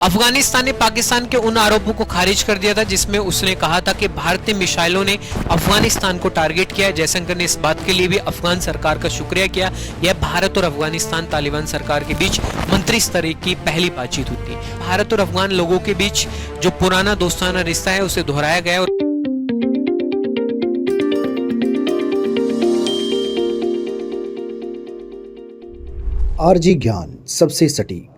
अफगानिस्तान ने पाकिस्तान के उन आरोपों को खारिज कर दिया था जिसमें उसने कहा था कि भारतीय मिसाइलों ने अफगानिस्तान को टारगेट किया। जयशंकर ने इस बात के लिए भी अफगान सरकार का शुक्रिया किया। यह भारत और अफगानिस्तान तालिबान सरकार के बीच मंत्री स्तर की पहली बातचीत हुई थी। भारत और अफगान लोगों के बीच जो पुराना दोस्ताना रिश्ता है उसे दोहराया गया। आरजी ज्ञान सबसे सटीक।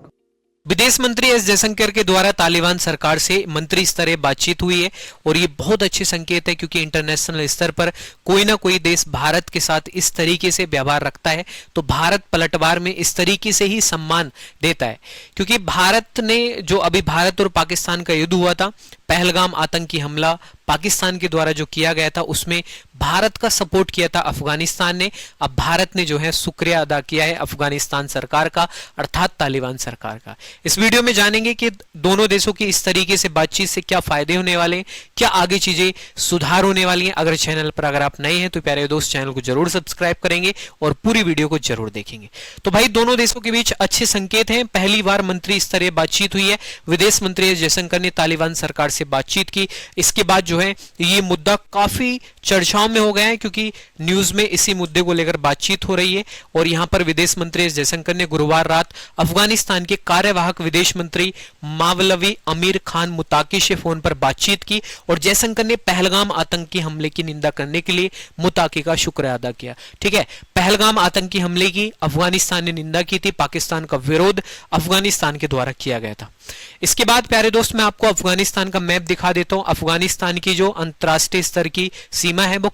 विदेश मंत्री एस जयशंकर के द्वारा तालिबान सरकार से मंत्री स्तरीय बातचीत हुई है और ये बहुत अच्छे संकेत है, क्योंकि इंटरनेशनल स्तर पर कोई ना कोई देश भारत के साथ इस तरीके से व्यवहार रखता है तो भारत पलटवार में इस तरीके से ही सम्मान देता है। क्योंकि भारत ने जो अभी भारत और पाकिस्तान का युद्ध हुआ था, पहलगाम आतंकी हमला पाकिस्तान के द्वारा जो किया गया था, उसमें भारत का सपोर्ट किया था अफगानिस्तान ने। अब भारत ने जो है शुक्रिया अदा किया है अफगानिस्तान सरकार का, अर्थात तालिबान सरकार का। इस वीडियो में जानेंगे कि दोनों देशों की इस तरीके से बातचीत से क्या फायदे होने वाले हैं, क्या आगे चीजें सुधार होने वाली हैं। अगर चैनल पर अगर आप नए हैं तो प्यारे दोस्त चैनल को जरूर सब्सक्राइब करेंगे और पूरी वीडियो को जरूर देखेंगे। तो भाई दोनों देशों के बीच अच्छे संकेत हैं। पहली बार मंत्री स्तरीय बातचीत हुई है। विदेश मंत्री एस जयशंकर ने तालिबान सरकार से बातचीत की। इसके बाद जो है ये मुद्दा काफी चर्चाओं में हो गया है, क्योंकि न्यूज में इसी मुद्दे को लेकर बातचीत हो रही है। और यहां पर विदेश मंत्री एस जयशंकर ने गुरुवार रात अफगानिस्तान के कार्यवाहक विदेश मंत्री मावलवी अमीर खान मुताकी से फोन पर बातचीत की और जयशंकर ने पहलगाम आतंकी हमले की निंदा करने के लिए मुताकी का शुक्रिया अदा किया। ठीक है, पहलगाम आतंकी हमले की अफगानिस्तान ने निंदा की थी। पाकिस्तान का विरोध अफगानिस्तान के द्वारा किया गया था। इसके बाद प्यारे दोस्त मैं आपको अफगानिस्तान का मैप दिखा देता हूं। अफगानिस्तान की जो अंतरराष्ट्रीय स्तर की सीमा है वो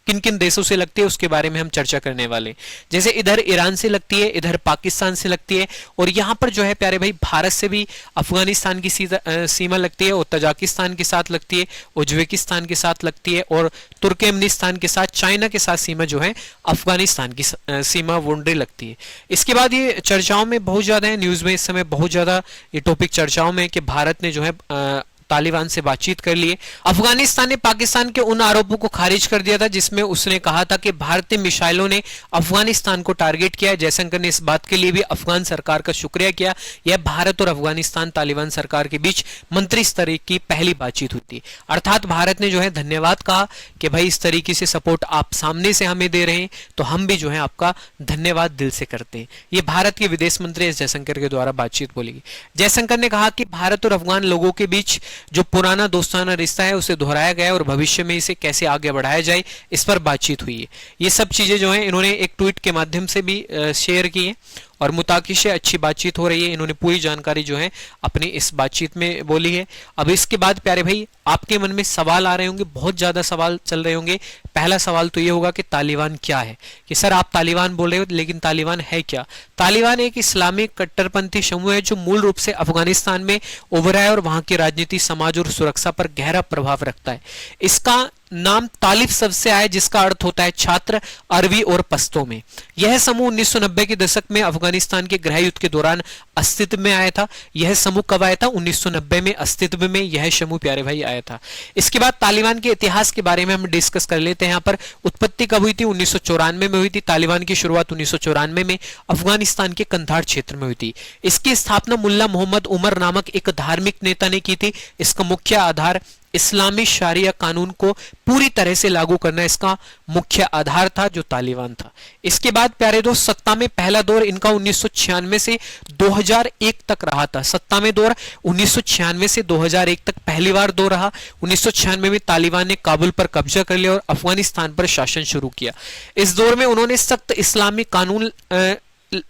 किन किन देशों से लगती है उसके बारे में हम चर्चा करने वाले। जैसे इधर ईरान से लगती है, इधर पाकिस्तान से लगती है और यहां पर जो है प्यारे भाई भारत से भी अफगानिस्तान की सीमा लगती है और तजाकिस्तान के साथ लगती है, उज्बेकिस्तान के साथ लगती है और तुर्कमेनिस्तान के साथ, चाइना के साथ सीमा जो है अफगानिस्तान की सीमा बाउंड्री लगती है। इसके बाद ये चर्चाओं में बहुत ज्यादा है, न्यूज में इस समय बहुत ज्यादा ये टॉपिक चर्चाओं में कि भारत ने जो है तालिबान से बातचीत कर लिए। अफगानिस्तान ने पाकिस्तान के उन आरोपों को खारिज कर दिया था जिसमें उसने कहा था कि भारतीय मिसाइलों ने अफगानिस्तान को टारगेट किया। जयशंकर ने इस बात के लिए भी अफगान सरकार का शुक्रिया किया। यह भारत और अफगानिस्तान तालिबान सरकार के बीच मंत्री स्तर की पहली बातचीत हुई थी। अर्थात भारत ने जो है धन्यवाद कहा कि भाई इस तरीके से सपोर्ट आप सामने से हमें दे रहे हैं तो हम भी जो है आपका धन्यवाद दिल से करते हैं। ये भारत के विदेश मंत्री एस जयशंकर के द्वारा बातचीत बोली गई। जयशंकर ने कहा कि भारत और अफगान लोगों के बीच जो पुराना दोस्ताना रिश्ता है उसे दोहराया गया और भविष्य में इसे कैसे आगे बढ़ाया जाए इस पर बातचीत हुई है। ये सब चीजें जो है इन्होंने एक ट्वीट के माध्यम से भी शेयर की है और मुताकी से अच्छी बातचीत हो रही है। इन्होंने पूरी जानकारी जो है अपनी इस बातचीत में बोली है। अब इसके बाद प्यारे भाई आपके मन में सवाल आ रहे होंगे, बहुत ज्यादा सवाल चल रहे होंगे। पहला सवाल तो ये होगा कि तालिबान क्या है, कि सर आप तालिबान बोल रहे हो लेकिन तालिबान है क्या। तालिबान एक इस्लामिक कट्टरपंथी समूह है जो मूल रूप से अफगानिस्तान में उभरा है और वहां की राजनीति, समाज और सुरक्षा पर गहरा प्रभाव रखता है। इसका नाम तालिब शब्द से आया जिसका अर्थ होता है छात्र अरबी और पश्तो में। यह समूह 1990 के दशक में अफगानिस्तान के गृह युद्ध के दौरान अस्तित्व में आया था। यह समूह कब आया था? 1990 में अस्तित्व में यह समूह प्यारे भाई आया था। इसके बाद तालिबान के इतिहास के बारे में हम डिस्कस कर लेते हैं। यहाँ पर उत्पत्ति कब हुई थी? 1994 में हुई थी। तालिबान की शुरुआत 1994 में अफगानिस्तान के कंधार क्षेत्र में हुई थी। इसकी स्थापना मुल्ला मोहम्मद उमर नामक एक धार्मिक नेता ने की थी। इसका मुख्य आधार इस्लामी शरिया कानून को पूरी तरह से लागू करना इसका मुख्य आधार था, जो तालिबान था। इसके बाद प्यारे दोस्त सत्ता में पहला दौर इनका 1996 से 2001 तक रहा था। सत्ता में दौर 1996 से 2001 तक पहली बार दौर रहा। 1996 में तालिबान ने काबुल पर कब्जा कर लिया और अफगानिस्तान पर शासन शुरू किया। इस दौर में उन्होंने सख्त इस्लामी कानून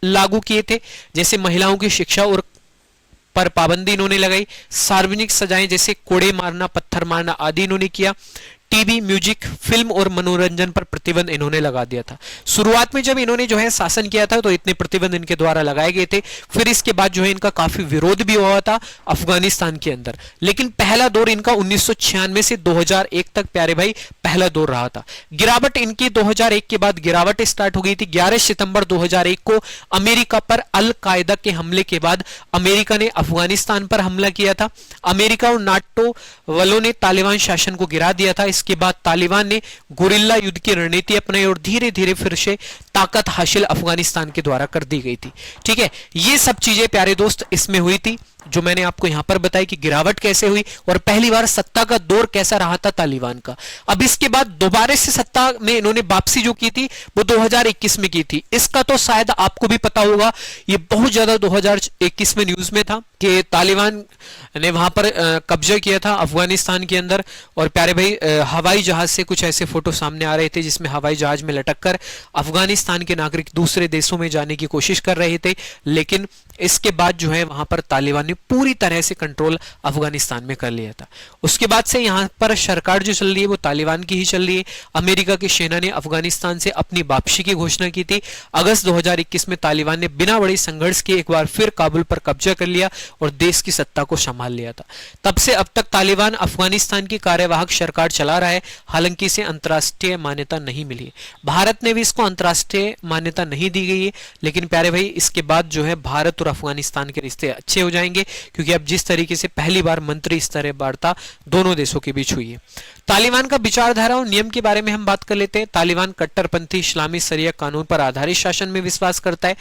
लागू किए थे, जैसे महिलाओं की शिक्षा और पर पाबंदी इन्होंने लगाई। सार्वजनिक सजाएं जैसे कोड़े मारना, पत्थर मारना आदि इन्होंने किया। टीवी, म्यूजिक, फिल्म और मनोरंजन पर प्रतिबंध इन्होंने लगा दिया था। शुरुआत में जब इन्होंने जो है शासन किया था तो इतने प्रतिबंध इनके द्वारा लगाए गए थे। फिर इसके बाद जो है इनका काफी विरोध भी हुआ था अफगानिस्तान के अंदर। लेकिन पहला दौर इनका 1996 से 2001 तक प्यारे भाई पहला दौर रहा था। गिरावट इनकी 2001 के बाद गिरावट स्टार्ट हो गई थी। 11 सितंबर 2001 को अमेरिका पर अल कायदा के हमले के बाद अमेरिका ने अफगानिस्तान पर हमला किया था। अमेरिका और नाटो वालों ने तालिबान शासन को गिरा दिया था। इसके बाद तालिबान ने गुरिल्ला युद्ध की रणनीति अपनाई और धीरे धीरे फिर से ताकत हासिल अफगानिस्तान के द्वारा कर दी गई थी। ठीक है, ये सब चीजें प्यारे दोस्त इसमें हुई थी जो मैंने आपको यहां पर बताई कि गिरावट कैसे हुई और पहली बार सत्ता का दौर कैसा रहा था तालिबान का। अब इसके बाद दोबारा से सत्ता में इन्होंने वापसी जो की थी वो 2021 में की थी। इसका तो शायद आपको भी पता होगा, ये बहुत ज्यादा 2021 में न्यूज में था कि तालिबान ने वहां पर कब्जा किया था अफगानिस्तान के अंदर। और प्यारे भाई हवाई जहाज से कुछ ऐसे फोटो सामने आ रहे थे जिसमें हवाई जहाज में लटक कर अफगानिस्तान के नागरिक दूसरे देशों में जाने की कोशिश कर रहे थे, लेकिन इसके बाद जो है वहां पर तालिबान ने पूरी तरह से कंट्रोल अफगानिस्तान में कर लिया था। उसके बाद से यहां पर सरकार जो चल रही है वो तालिबान की ही चल रही है। अमेरिका की सेना ने अफगानिस्तान से अपनी वापसी की घोषणा की थी। अगस्त 2021 में तालिबान ने बिना बड़े संघर्ष के एक बार फिर काबुल पर कब्जा कर लिया और देश की सत्ता को संभाल लिया था। तब से अब तक तालिबान अफगानिस्तान की कार्यवाहक सरकार चला रहा है, हालांकि इसे अंतर्राष्ट्रीय मान्यता नहीं मिली है। भारत ने भी इसको अंतर्राष्ट्रीय मान्यता नहीं दी गई है, लेकिन प्यारे भाई इसके बाद जो है भारत और अफगानिस्तान के रिश्ते अच्छे हो जाएंगे, क्योंकि अब जिस तरीके से पहली बार मंत्री स्तरीय वार्ता दोनों देशों के बीच हुई है। तालिबान का विचारधारा और नियम के बारे में हम बात कर लेते हैं। तालिबान कट्टरपंथी इस्लामी शरिया कानून पर आधारित शासन में विश्वास करता है,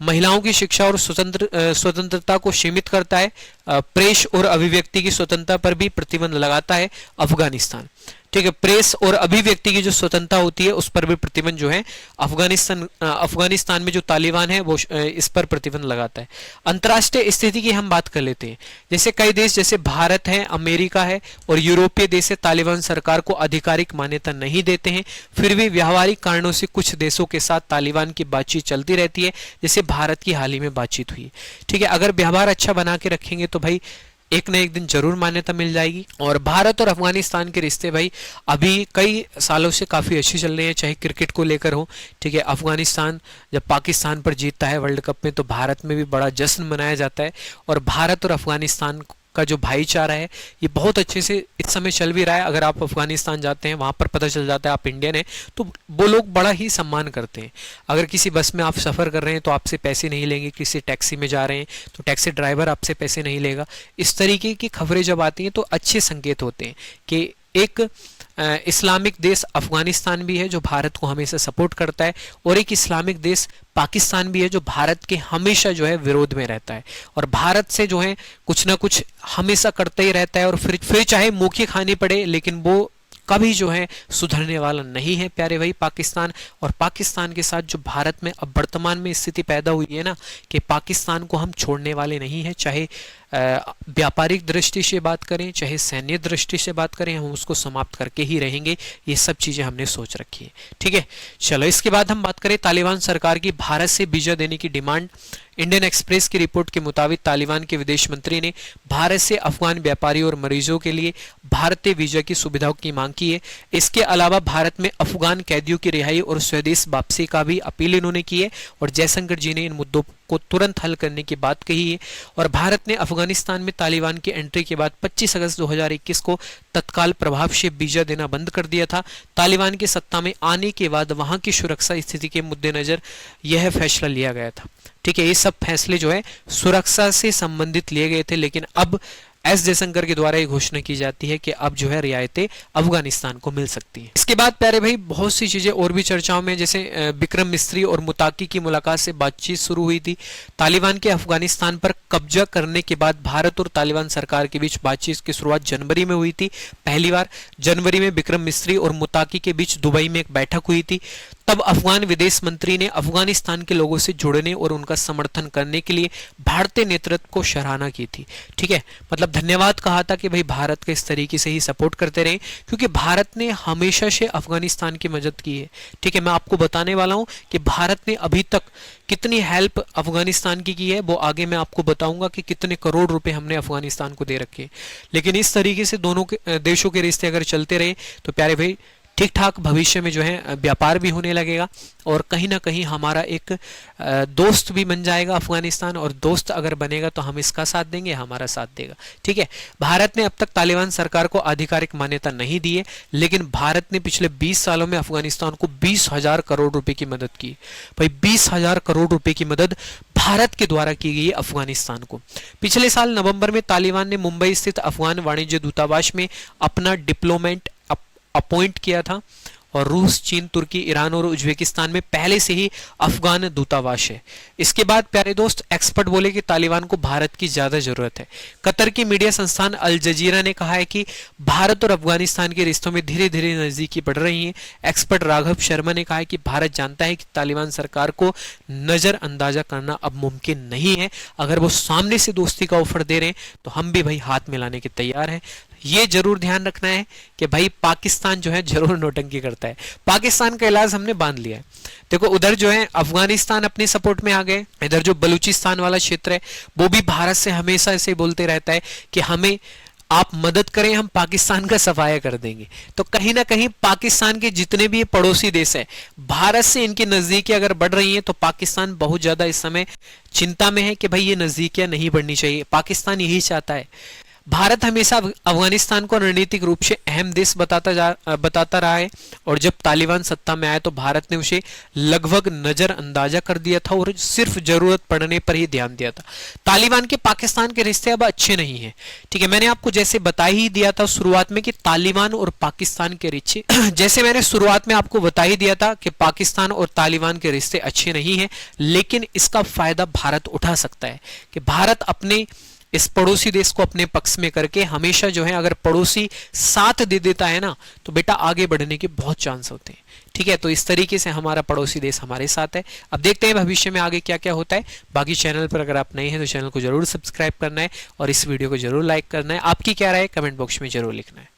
महिलाओं की शिक्षा और स्वतंत्रता को सीमित करता है, प्रेस और अभिव्यक्ति की स्वतंत्रता पर भी प्रतिबंध लगाता है अफगानिस्तान। ठीक है, प्रेस और अभिव्यक्ति की जो स्वतंत्रता होती है उस पर भी प्रतिबंध जो है अफगानिस्तान में जो तालिबान है वो इस पर प्रतिबंध लगाता है। अंतर्राष्ट्रीय स्थिति की हम बात कर लेते हैं। जैसे कई देश जैसे भारत है, अमेरिका है और यूरोपीय देश है तालिबान सरकार को आधिकारिक मान्यता नहीं देते हैं, फिर भी व्यावहारिक कारणों से कुछ देशों के साथ तालिबान की बातचीत चलती रहती है, जैसे भारत की हाल ही में बातचीत हुई है। ठीक है, अगर व्यवहार अच्छा बना के रखेंगे तो भाई एक न एक दिन जरूर मान्यता मिल जाएगी। और भारत और अफगानिस्तान के रिश्ते भाई अभी कई सालों से काफी अच्छे चल रहे हैं, चाहे क्रिकेट को लेकर हो। ठीक है, अफगानिस्तान जब पाकिस्तान पर जीतता है वर्ल्ड कप में तो भारत में भी बड़ा जश्न मनाया जाता है। और भारत और अफगानिस्तान का जो भाईचारा है ये बहुत अच्छे से इस समय चल भी रहा है। अगर आप अफगानिस्तान जाते हैं वहां पर पता चल जाता है आप इंडियन हैं तो वो लोग बड़ा ही सम्मान करते हैं। अगर किसी बस में आप सफ़र कर रहे हैं तो आपसे पैसे नहीं लेंगे, किसी टैक्सी में जा रहे हैं तो टैक्सी ड्राइवर आपसे पैसे नहीं लेगा। इस तरीके की खबरें जब आती हैं तो अच्छे संकेत होते हैं कि एक इस्लामिक देश अफगानिस्तान भी है जो भारत को हमेशा सपोर्ट करता है, और एक इस्लामिक देश पाकिस्तान भी है जो भारत के हमेशा जो है विरोध में रहता है और भारत से जो है कुछ ना कुछ हमेशा करता ही रहता है। और फिर चाहे मुँह खानी पड़े लेकिन वो कभी जो है सुधरने वाला नहीं है प्यारे भाई पाकिस्तान। और पाकिस्तान के साथ जो भारत में अब वर्तमान में स्थिति पैदा हुई है ना कि पाकिस्तान को हम छोड़ने वाले नहीं है, चाहे व्यापारिक दृष्टि से बात करें चाहे सैन्य दृष्टि से बात करें, हम उसको समाप्त करके ही रहेंगे। ये सब चीजें हमने सोच रखी है। ठीक है, चलो इसके बाद हम बात करें तालिबान सरकार की भारत से वीजा देने की डिमांड। इंडियन एक्सप्रेस की रिपोर्ट के मुताबिक तालिबान के विदेश मंत्री ने भारत से अफगान व्यापारियों और मरीजों के लिए भारतीय वीजा की सुविधाओं की मांग की है। इसके अलावा भारत में अफगान कैदियों की रिहाई और स्वदेश वापसी का भी अपील इन्होंने की है और जयशंकर जी ने इन मुद्दों को तुरंत हल करने की बात कही है। और भारत ने अफगानिस्तान में तालिबान की एंट्री के बाद 25 अगस्त 2021 को तत्काल प्रभाव से वीजा देना बंद कर दिया था। तालिबान के सत्ता में आने के बाद वहां की सुरक्षा स्थिति के मद्देनजर यह फैसला लिया गया था। ठीक है, ये सब फैसले जो है सुरक्षा से संबंधित लिए गए थे, लेकिन अब एस जयशंकर के द्वारा ये घोषणा की जाती है कि अब जो है रियायतें अफगानिस्तान को मिल सकती हैं। इसके बाद प्यारे भाई बहुत सी चीजें और भी चर्चाओं में, जैसे विक्रम मिस्री और मुताकी की मुलाकात से बातचीत शुरू हुई थी। तालिबान के अफगानिस्तान पर कब्जा करने के बाद भारत और तालिबान सरकार के बीच बातचीत की शुरुआत जनवरी में हुई थी। पहली बार जनवरी में विक्रम मिस्री और मुताकी के बीच दुबई में एक बैठक हुई थी। तब अफगान विदेश मंत्री ने अफगानिस्तान के लोगों से जुड़ने और उनका समर्थन करने के लिए भारतीय नेतृत्व को सराहना की थी। ठीक है, मतलब धन्यवाद कहा था कि भाई भारत के इस तरीके से ही सपोर्ट करते रहे, क्योंकि भारत ने हमेशा से अफगानिस्तान की मदद की है। ठीक है, मैं आपको बताने वाला हूं कि भारत ने अभी तक कितनी हेल्प अफगानिस्तान की है, वो आगे मैं आपको बताऊंगा कि कितने करोड़ रुपए हमने अफगानिस्तान को दे रखे। लेकिन इस तरीके से दोनों के देशों के रिश्ते अगर चलते रहे तो प्यारे भाई ठीक ठाक भविष्य में जो है व्यापार भी होने लगेगा और कहीं ना कहीं हमारा एक दोस्त भी बन जाएगा अफगानिस्तान, और दोस्त अगर बनेगा तो हम इसका साथ देंगे, हमारा साथ देगा। ठीक है, भारत ने अब तक तालिबान सरकार को आधिकारिक मान्यता नहीं दी है, लेकिन भारत ने पिछले 20 सालों में अफगानिस्तान को 20,000 करोड़ रुपए की मदद की। भाई 20,000 करोड़ रुपए की मदद भारत के द्वारा की गई है अफगानिस्तान को। पिछले साल नवंबर में तालिबान ने मुंबई स्थित अफगान वाणिज्य दूतावास में अपना अपॉइंट किया था और रूस, चीन, तुर्की, ईरान और उज्बेकिस्तान में पहले से ही अफगान दूतावास है। इसके बाद प्यारे दोस्त एक्सपर्ट बोले कि तालिबान को भारत की ज्यादा जरूरत है। कतर की मीडिया संस्थान अल जजीरा ने कहा है कि भारत और अफगानिस्तान के रिश्तों में धीरे धीरे नजदीकी बढ़ रही है। एक्सपर्ट राघव शर्मा ने कहा है कि भारत जानता है कि तालिबान सरकार को नजरअंदाजा करना अब मुमकिन नहीं है। अगर वो सामने से दोस्ती का ऑफर दे रहे हैं तो हम भी भाई हाथ मिलाने के तैयार हैं। ये जरूर ध्यान रखना है कि भाई पाकिस्तान जो है जरूर नौटंकी करता है। पाकिस्तान का इलाज हमने बांध लिया है। देखो उधर जो है अफगानिस्तान अपने सपोर्ट में आ गए, इधर जो बलूचिस्तान वाला क्षेत्र है वो भी भारत से हमेशा ऐसे बोलते रहता है कि हमें आप मदद करें, हम पाकिस्तान का सफाया कर देंगे। तो कहीं ना कहीं पाकिस्तान के जितने भी पड़ोसी देश है, भारत से इनकी नजदीकी अगर बढ़ रही है तो पाकिस्तान बहुत ज्यादा इस समय चिंता में है कि भाई ये नजदीकियां नहीं बढ़नी चाहिए। पाकिस्तान यही चाहता है। भारत हमेशा अफगानिस्तान को रणनीतिक रूप से अहम देश बताता रहा है और जब तालिबान सत्ता में आया तो भारत ने उसे लगभग नजरअंदाजा कर दिया था और सिर्फ जरूरत पड़ने पर ही ध्यान दिया था। तालिबान के पाकिस्तान के रिश्ते अब अच्छे नहीं हैं। ठीक है, मैंने आपको जैसे बता ही दिया था शुरुआत में कि तालिबान और पाकिस्तान के रिश्ते जैसे मैंने शुरुआत में आपको बता ही दिया था कि पाकिस्तान और तालिबान के रिश्ते अच्छे नहीं है, लेकिन इसका फायदा भारत उठा सकता है कि भारत अपने इस पड़ोसी देश को अपने पक्ष में करके हमेशा जो है अगर पड़ोसी साथ दे देता है ना तो बेटा आगे बढ़ने के बहुत चांस होते हैं। ठीक है, तो इस तरीके से हमारा पड़ोसी देश हमारे साथ है। अब देखते हैं भविष्य में आगे क्या क्या होता है। बाकी चैनल पर अगर आप नए हैं तो चैनल को जरूर सब्सक्राइब करना है और इस वीडियो को जरूर लाइक करना है। आपकी क्या राय है कमेंट बॉक्स में जरूर लिखना है।